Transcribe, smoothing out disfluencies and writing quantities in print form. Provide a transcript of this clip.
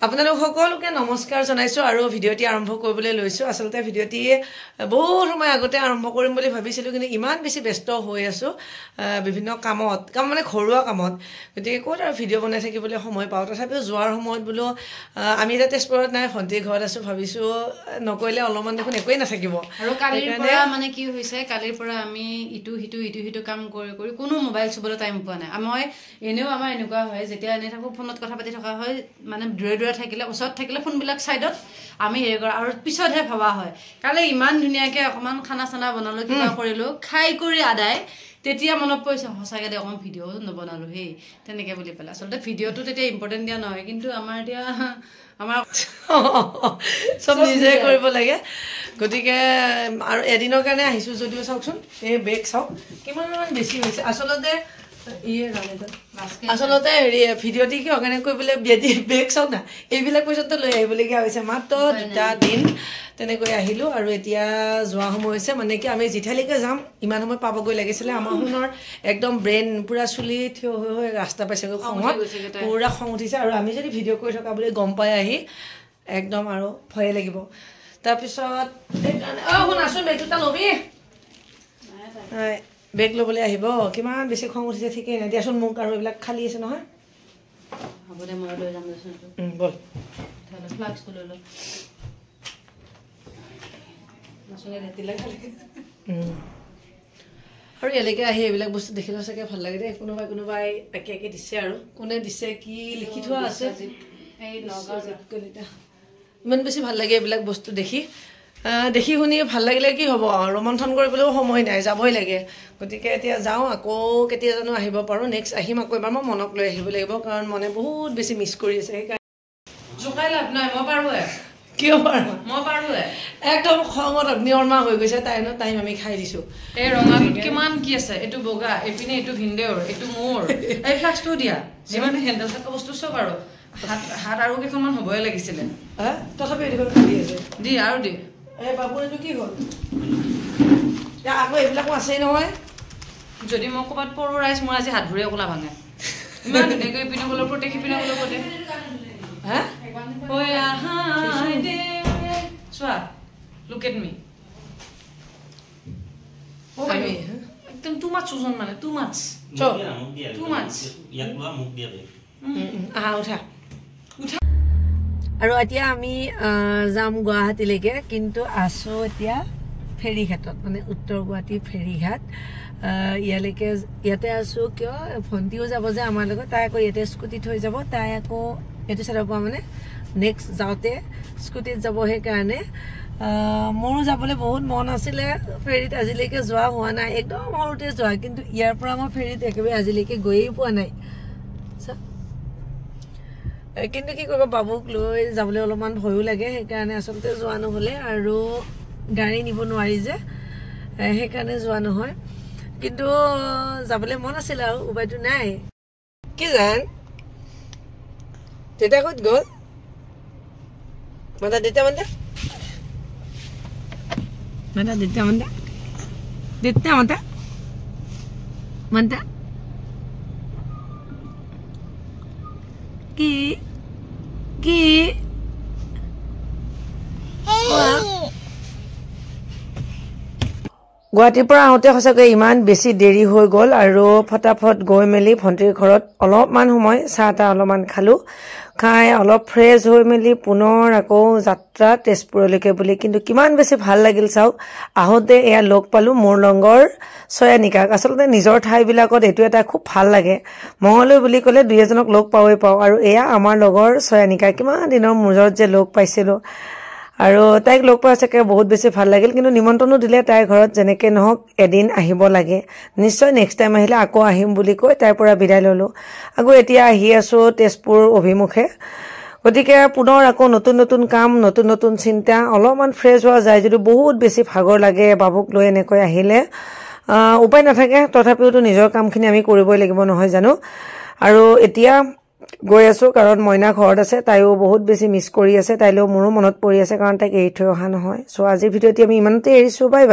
আপোনালোক সকলোকে নমস্কাৰ জনাইছো আৰু ভিডিঅ'টি আৰম্ভ কৰিবলৈ লৈছো আসলতে ভিডিঅ'টি বহু সময় আগতে আৰম্ভ কৰিম বুলি ভাবিছিলো কিন্তু ইমান বেছি ব্যস্ত হৈ আছো বিভিন্ন কাম মানে ঘৰুৱা কামত গতিকে ক'ত আৰু ভিডিঅ' বনাই থাকিবলৈ সময় পাওঁ তথাপিও যোৱাৰ সময়ত বোলো আমি এটা তেজপুৰত নাই ভণ্টি ঘৰত আছো ভাবিছো নকৰিলে অলপমান দেখোন একোৱেই নাথাকিব আৰু কালিৰ পৰা মানে কি হৈছে কালিৰ পৰা আমি ইটো কাম কৰি কৰি কোনো মোবাইল চুবলৈ টাইম পোৱা নাই মই এনেও আমাৰ এনেকুৱা হয় যেতিয়া এনে থাকো ফোনত কথা পাতি থকা হয় মানে দূৰে থাকিলে ওচৰত থাকিলে ফোনবিলাক সাইডত আমি হেৰি কৰা আৰু পিছতহে ভাবা হয় কালি ইমান ধুনীয়াকৈ অকমান খানা চানা বনালো কিবা কৰিলো খাই কৰি আদায় তেতিয়া মনত পৰিছে সঁচাকৈ দে অকণ ভিডিঅ' নবনালো হেই তেনেকৈ বুলি পেলাই আচলতে ভিডিঅ'টো তেতিয়া ইম্পৰ্টেণ্ট দিয়া নহয় কিন্তু আমাৰ এতিয়া আমাৰ চব নিজে কৰিব লাগে গতিকে আৰু এদিনৰ কাৰণে আহিছোঁ যদিও চাওকচোন এই বেগ চাওক কিমান বেছি হৈছে আচলতে আসলতে হেৰি ভিডিঅ'টি কি অৰ্গেনাইজ কৰিবলৈ বেগ চাওক না এইবিলাক পৰ্যন্ত লৈ আহিবলগীয়া হৈছে মাত্ৰ 2 দিন তেনেকৈ আহিলোঁ আৰু এতিয়া যোৱা সময় হৈছে মানে কি আমি জিঠালৈকে যাম ইমান সময় পাবগৈ লাগিছিলে আমাৰ শুনৰ একদম ব্ৰেইন পূৰা চুলি থিয় হৈ ৰাস্তা পাইছেগৈ খঙত পূৰা খং উঠিছে আৰু আমি যদি ভিডিঅ' কৰি থকা বুলি গম পাই আহি একদম আৰু ভয়ে লাগিব তাৰপিছত সেইকাৰণে শুনাচোন বেগটো ল'বি বেগ ল'বলৈ আহিব কিমান বেছি খং উঠিছে ঠিকেই নাই দিয়াচোন মোক আৰু এইবিলাক খালী আছে নহয় হ'ব দে মই লৈ যাম বল ফ্লাক্সটো লৈ লওঁ আৰু ইয়ালৈকে আহি এইবিলাক বস্তু দেখিলেও চাগে ভাল লাগে দেই কোনোবাই একে দিছে আৰু কোনে দিছে কি লিখি থোৱা আছে ইমান বেছি ভাল লাগে এইবিলাক বস্তু দেখি শুনি ভাল লাগিলে কি হ'ব ৰোমন্থন কৰিবলৈও সময় নাই যাবই লাগে গতিকে এতিয়া যাওঁ আকৌ কেতিয়া জানো আহিব পাৰোঁ নেক্সট আহিম আকৌ এবাৰ মই মনক লৈ আহিব লাগিব কাৰণ মনে বহুত বেছি মিছ কৰি আছে সেইকাৰণে জোকাই লাভ নাই মই পাৰোঁহে কিয় পাৰোঁ মই পাৰোঁহে একদম খঙত অগ্নিকৰ্মা হৈ গৈছে টাইম আমি খাই দিছোঁ এই ৰঙাটোত কিমান কি আছে এইটো বগা এইপিনে এইটো ভিনদেউৰ এইটো মোৰ এই ফ্লাক্সটো দিয়া যিমান হেণ্ডেল থকা বস্তু চব আৰু হাত আৰু কেইখনমান হ'বই লাগিছিলে তথাপি এইখন খালি আছে দি আৰু দি এই বাবুৰ এইটো কি হ'ল আকৌ এইবিলাকো আছেই নহয় যদি মই ক'ৰবাত পৰো ৰাইজ মোৰ আজি হাত ভৰি অকলা ভাঙে ইমান ধুনীয়াকৈ ইপিনে গ'লৰ প্ৰতি সিপিনে গ'লৰ প্ৰতি চোৱা লুক এট মি একদম টু মাছ ওজন মানে টু মাছ উঠা আৰু এতিয়া আমি যাম গুৱাহাটীলৈকে কিন্তু আছোঁ এতিয়া ফেৰীঘাটত মানে উত্তৰ গুৱাহাটী ফেৰীঘাট ইয়াতে আছোঁ কিয় ভণ্টিও যাব যে আমাৰ লগত তাই আকৌ ইয়াতে স্কুটিত থৈ যাব তাই আকৌ এইটো চাইডৰ পৰা মানে নেক্সট যাওঁতে স্কুটিত যাব সেইকাৰণে মোৰো যাবলৈ বহুত মন আছিলে ফেৰীত আজিলৈকে যোৱা হোৱা নাই একদম সৰুতে যোৱা কিন্তু ইয়াৰ পৰা মই ফেৰীত একেবাৰে আজিলৈকে গৈয়ে পোৱা নাই কিন্তু কি কৰিব বাবুক লৈ যাবলৈ অলপমান ভয়ো লাগে সেইকাৰণে আচলতে যোৱা নহ'লে আৰু গাড়ী নিব নোৱাৰি যে সেইকাৰণে যোৱা নহয় কিন্তু যাবলৈ মন আছিলে আৰু উপায়টো নাই কি জান দেউতা ক'ত গ'ল মাতা দেউতা মাতা কি গুৱাহাটীৰ পৰা আহোঁতে সঁচাকৈ ইমান বেছি দেৰি হৈ গ'ল আৰু ফটাফট গৈ মেলি ভণ্টিৰ ঘৰত অলপমান সময় চাহ তাহ অলপমান খালোঁ খাই অলপ ফ্ৰেছ হৈ মেলি পুনৰ আকৌ যাত্ৰা তেজপুৰলৈকে বুলি কিন্তু কিমান বেছি ভাল লাগিল চাওক আহোঁতে এয়া লগ পালোঁ মোৰ লগৰ ছয়ানিকাক আচলতে নিজৰ ঠাইবিলাকত এইটো এটা খুব ভাল লাগে মঙলদৈ বুলি ক'লে দুই এজনক লগ পাওঁ আৰু এয়া আমাৰ লগৰ ছয়ানিকা কিমান দিনৰ মূৰত যে লগ পাইছিলোঁ আৰু তাইক লগ পোৱা চাগে বহুত বেছি ভাল লাগিল কিন্তু নিমন্ত্ৰণো দিলে তাইৰ ঘৰত যেনেকৈ নহওক এদিন আহিব লাগে নিশ্চয় নেক্সট টাইম আহিলে আকৌ আহিম বুলি কৈ তাইৰ পৰা বিদায় ল'লোঁ আকৌ এতিয়া আহি আছোঁ তেজপুৰ অভিমুখে গতিকে পুনৰ আকৌ নতুন কাম নতুন চিন্তা অলপমান ফ্ৰেছ হোৱা যায় যদিও বহুত বেছি ভাগৰ লাগে বাবুক লৈ এনেকৈ আহিলে উপায় নাথাকে তথাপিওতো নিজৰ কামখিনি আমি কৰিবই লাগিব নহয় জানো আৰু এতিয়া গৈ আছোঁ কাৰণ মইনা ঘৰত আছে তাইও বহুত বেছি মিছ কৰি আছে তাইলৈও মোৰো মনত পৰি আছে কাৰণ তাইক এৰি থৈ অহা নহয় চ' আজিৰ ভিডিঅ'টি আমি ইমানতে এৰিছোঁ বাই